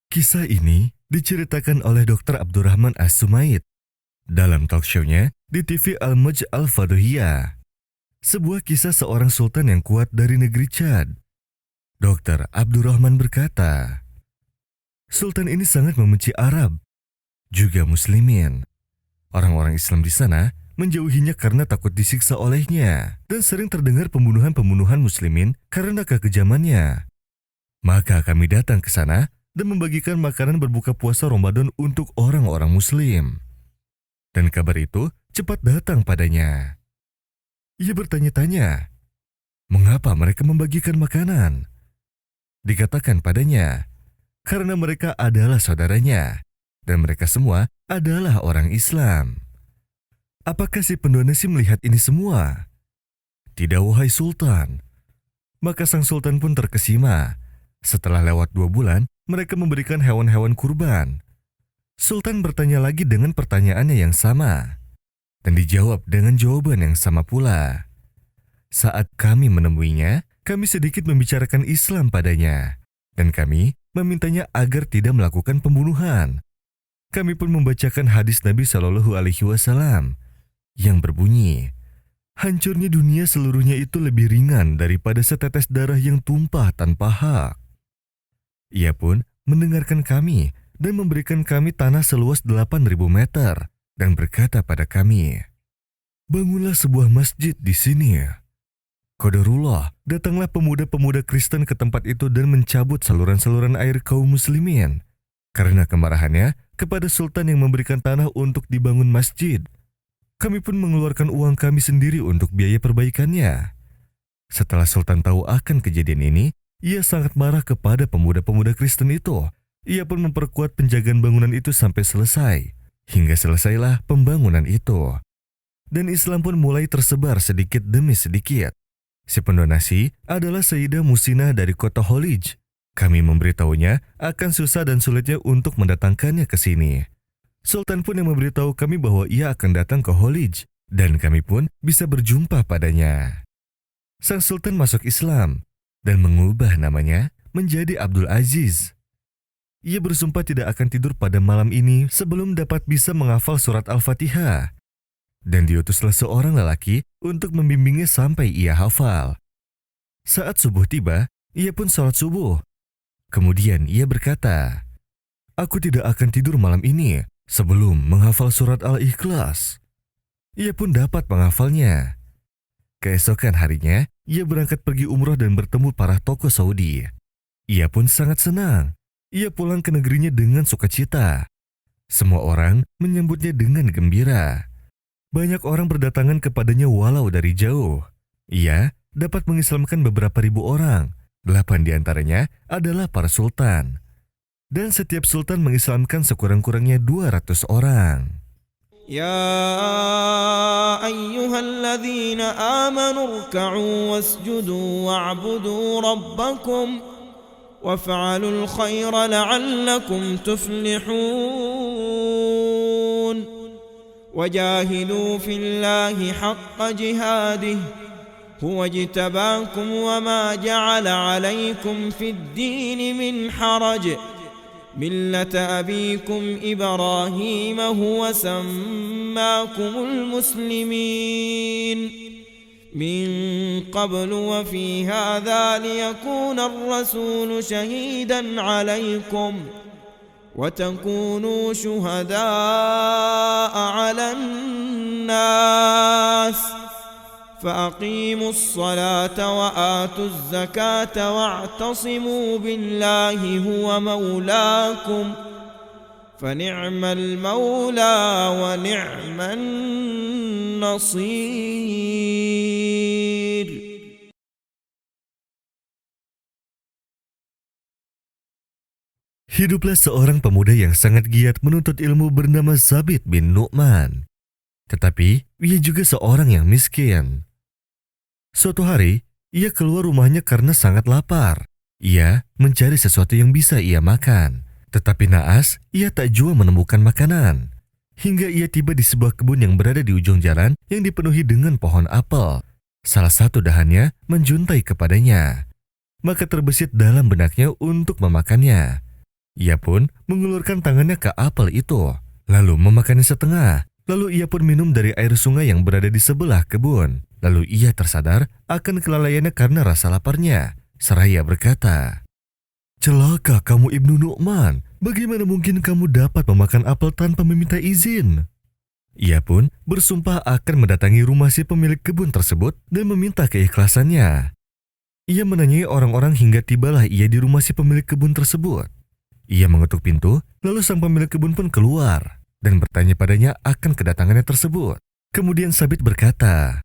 Kisah ini diceritakan oleh Dr. Abdurrahman As-Sumaid dalam talk show-nya di TV Al-Maj Al-Faduhiyah. Sebuah kisah seorang sultan yang kuat dari negeri Chad. Dr. Abdurrahman berkata, Sultan ini sangat membenci Arab, juga Muslimin. Orang-orang Islam di sana menjauhinya karena takut disiksa olehnya dan sering terdengar pembunuhan-pembunuhan Muslimin karena kekejamannya. Maka kami datang ke sana dan membagikan makanan berbuka puasa Ramadan untuk orang-orang Muslim. Dan kabar itu cepat datang padanya. Ia bertanya-tanya, mengapa mereka membagikan makanan? Dikatakan padanya, karena mereka adalah saudaranya, dan mereka semua adalah orang Islam. Apakah si pendonasi melihat ini semua? Tidak, wahai Sultan. Maka sang Sultan pun terkesima. Setelah lewat 2 bulan, mereka memberikan hewan-hewan kurban. Sultan bertanya lagi dengan pertanyaannya yang sama, dan dijawab dengan jawaban yang sama pula. Saat kami menemuinya, kami sedikit membicarakan Islam padanya, dan kami memintanya agar tidak melakukan pembunuhan. Kami pun membacakan hadis Nabi Shallallahu Alaihi Wasallam yang berbunyi, hancurnya dunia seluruhnya itu lebih ringan daripada setetes darah yang tumpah tanpa hak. Ia pun mendengarkan kami dan memberikan kami tanah seluas 8.000 meter dan berkata pada kami, bangunlah sebuah masjid di sini. Qadarullah, datanglah pemuda-pemuda Kristen ke tempat itu dan mencabut saluran-saluran air kaum muslimin karena kemarahannya kepada sultan yang memberikan tanah untuk dibangun masjid. Kami pun mengeluarkan uang kami sendiri untuk biaya perbaikannya. Setelah sultan tahu akan kejadian ini, ia sangat marah kepada pemuda-pemuda Kristen itu. Ia pun memperkuat penjagaan bangunan itu sampai selesai, hingga selesailah pembangunan itu. Dan Islam pun mulai tersebar sedikit demi sedikit. Si pendonasi adalah Sayyidah Musinah dari kota Holij. Kami memberitahunya akan susah dan sulitnya untuk mendatangkannya ke sini. Sultan pun yang memberitahu kami bahwa ia akan datang ke Holij, dan kami pun bisa berjumpa padanya. Sang Sultan masuk Islam dan mengubah namanya menjadi Abdul Aziz. Ia bersumpah tidak akan tidur pada malam ini sebelum dapat bisa menghafal surat Al-Fatihah. Dan diutuslah seorang lelaki untuk membimbingnya sampai ia hafal. Saat subuh tiba, ia pun sholat subuh. Kemudian ia berkata, aku tidak akan tidur malam ini sebelum menghafal surat Al-Ikhlas. Ia pun dapat menghafalnya. Keesokan harinya, ia berangkat pergi umroh dan bertemu para tokoh Saudi. Ia pun sangat senang. Ia pulang ke negerinya dengan sukacita. Semua orang menyambutnya dengan gembira. Banyak orang berdatangan kepadanya walau dari jauh. Ia dapat mengislamkan beberapa ribu orang. 8 diantaranya adalah para sultan. Dan setiap sultan mengislamkan sekurang-kurangnya 200 orang. يا أيها الذين آمنوا اركعوا واسجدوا واعبدوا ربكم وافعلوا الخير لعلكم تفلحون وجاهدوا في الله حق جهاده هو اجتباكم وما جعل عليكم في الدين من حرج ملة أبيكم إبراهيم هو سماكم المسلمين من قبل وفي هذا ليكون الرسول شهيدا عليكم وتكونوا شهداء على الناس فأقيموا الصلاة وآتوا الزكاة واعتصموا بالله هو مولاكم فنعم المولى ونعم النصير. Hiduplah seorang pemuda yang sangat giat menuntut ilmu bernama Zabit bin Nu'man. Tetapi ia juga seorang yang miskin. Suatu hari, ia keluar rumahnya karena sangat lapar. Ia mencari sesuatu yang bisa ia makan. Tetapi naas, ia tak jua menemukan makanan. Hingga ia tiba di sebuah kebun yang berada di ujung jalan yang dipenuhi dengan pohon apel. Salah satu dahannya menjuntai kepadanya. Maka terbesit dalam benaknya untuk memakannya. Ia pun mengulurkan tangannya ke apel itu, lalu memakannya setengah. Lalu ia pun minum dari air sungai yang berada di sebelah kebun. Lalu ia tersadar akan kelalaiannya karena rasa laparnya. Seraya berkata, "Celaka kamu Ibnu Nu'man, bagaimana mungkin kamu dapat memakan apel tanpa meminta izin?" Ia pun bersumpah akan mendatangi rumah si pemilik kebun tersebut dan meminta keikhlasannya. Ia menanyai orang-orang hingga tibalah ia di rumah si pemilik kebun tersebut. Ia mengetuk pintu, lalu sang pemilik kebun pun keluar dan bertanya padanya akan kedatangannya tersebut. Kemudian Sabit berkata,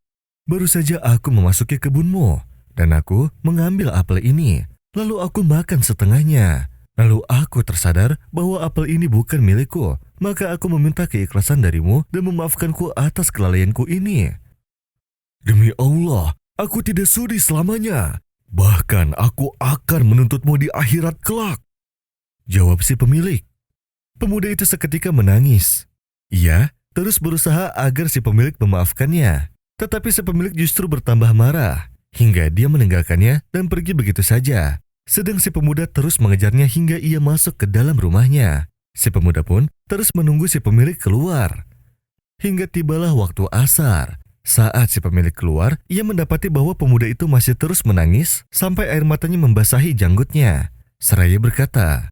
"Baru saja aku memasuki kebunmu dan aku mengambil apel ini, lalu aku makan setengahnya. Lalu aku tersadar bahwa apel ini bukan milikku, maka aku meminta keikhlasan darimu dan memaafkanku atas kelalaianku ini." "Demi Allah, aku tidak sudi selamanya. Bahkan aku akan menuntutmu di akhirat kelak," jawab si pemilik. Pemuda itu seketika menangis. Ia terus berusaha agar si pemilik memaafkannya, tetapi si pemilik justru bertambah marah hingga dia meninggalkannya dan pergi begitu saja. Sedang si pemuda terus mengejarnya hingga ia masuk ke dalam rumahnya. Si pemuda pun terus menunggu si pemilik keluar. Hingga tibalah waktu asar. Saat si pemilik keluar, ia mendapati bahwa pemuda itu masih terus menangis sampai air matanya membasahi janggutnya. Seraya berkata,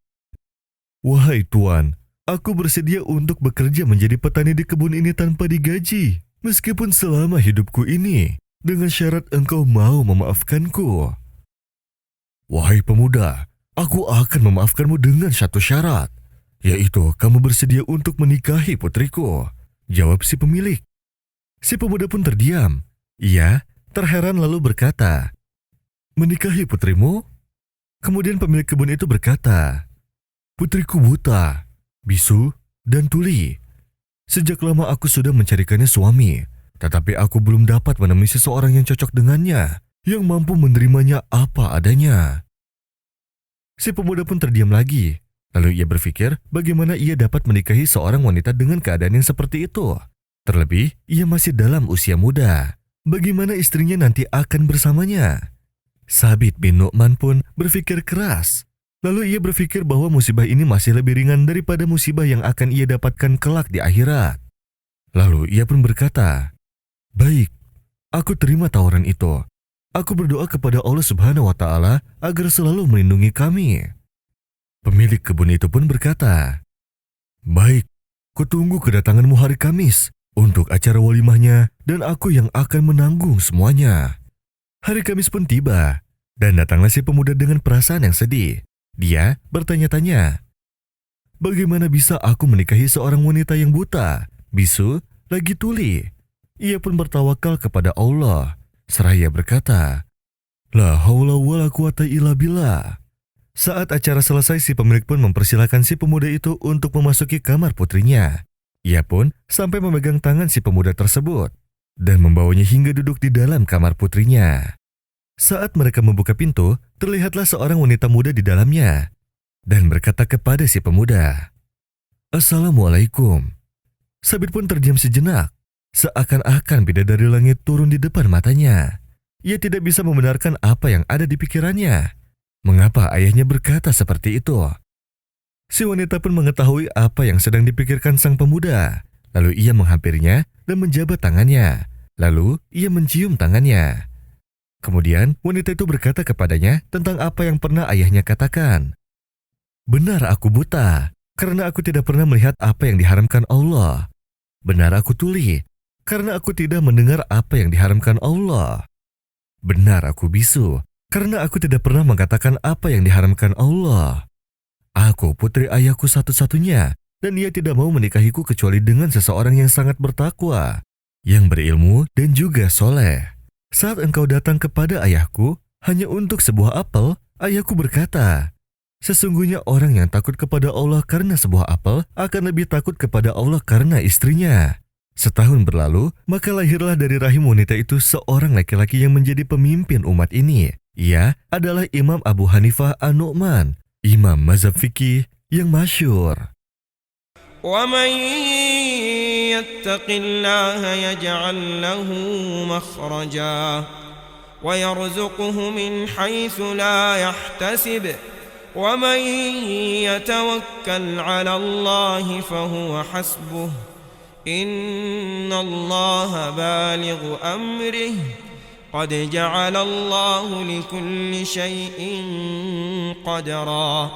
"Wahai Tuan, aku bersedia untuk bekerja menjadi petani di kebun ini tanpa digaji, meskipun selama hidupku ini, dengan syarat engkau mau memaafkanku." "Wahai pemuda, aku akan memaafkanmu dengan satu syarat, yaitu kamu bersedia untuk menikahi putriku," jawab si pemilik. Si pemuda pun terdiam. Ia terheran lalu berkata, "Menikahi putrimu?" Kemudian pemilik kebun itu berkata, "Putriku buta, bisu, dan tuli. Sejak lama aku sudah mencarikannya suami, tetapi aku belum dapat menemui seseorang yang cocok dengannya, yang mampu menerimanya apa adanya." Si pemuda pun terdiam lagi. Lalu ia berpikir bagaimana ia dapat menikahi seorang wanita dengan keadaan yang seperti itu. Terlebih, ia masih dalam usia muda. Bagaimana istrinya nanti akan bersamanya? Sabit bin Nu'man pun berpikir keras. Lalu ia berpikir bahwa musibah ini masih lebih ringan daripada musibah yang akan ia dapatkan kelak di akhirat. Lalu ia pun berkata, "Baik, aku terima tawaran itu. Aku berdoa kepada Allah Subhanahu wa Ta'ala agar selalu melindungi kami." Pemilik kebun itu pun berkata, "Baik, kutunggu kedatanganmu hari Kamis untuk acara walimahnya dan aku yang akan menanggung semuanya." Hari Kamis pun tiba dan datanglah si pemuda dengan perasaan yang sedih. Dia bertanya-tanya, "Bagaimana bisa aku menikahi seorang wanita yang buta, bisu, lagi tuli?" Ia pun bertawakal kepada Allah, seraya berkata, "La haula wala quwata illa billah." Saat acara selesai, si pemilik pun mempersilahkan si pemuda itu untuk memasuki kamar putrinya. Ia pun sampai memegang tangan si pemuda tersebut dan membawanya hingga duduk di dalam kamar putrinya. Saat mereka membuka pintu, terlihatlah seorang wanita muda di dalamnya dan berkata kepada si pemuda, "Assalamualaikum." Sabit pun terdiam sejenak, seakan-akan bidadari langit turun di depan matanya. Ia tidak bisa membenarkan apa yang ada di pikirannya. Mengapa ayahnya berkata seperti itu? Si wanita pun mengetahui apa yang sedang dipikirkan sang pemuda. Lalu ia menghampirinya dan menjabat tangannya. Lalu ia mencium tangannya. Kemudian wanita itu berkata kepadanya tentang apa yang pernah ayahnya katakan. "Benar aku buta, karena aku tidak pernah melihat apa yang diharamkan Allah. Benar aku tuli, karena aku tidak mendengar apa yang diharamkan Allah. Benar aku bisu, karena aku tidak pernah mengatakan apa yang diharamkan Allah. Aku putri ayahku satu-satunya, dan ia tidak mau menikahiku kecuali dengan seseorang yang sangat bertakwa, yang berilmu dan juga soleh. Saat engkau datang kepada ayahku hanya untuk sebuah apel, ayahku berkata, sesungguhnya orang yang takut kepada Allah karena sebuah apel akan lebih takut kepada Allah karena istrinya. Setahun berlalu, maka lahirlah dari rahim wanita itu seorang laki-laki yang menjadi pemimpin umat ini. Ia adalah Imam Abu Hanifah An-Nu'man, imam mazhab fikih yang masyhur. وَمَنْ يَتَّقِ اللَّهَ يَجْعَلْ لَهُ مَخْرَجًا وَيَرْزُقْهُ مِنْ حَيْثُ لَا يَحْتَسِبُ ومن يتوكل على الله فهو حسبه إن الله بالغ أمره قد جعل الله لكل شيء قدرا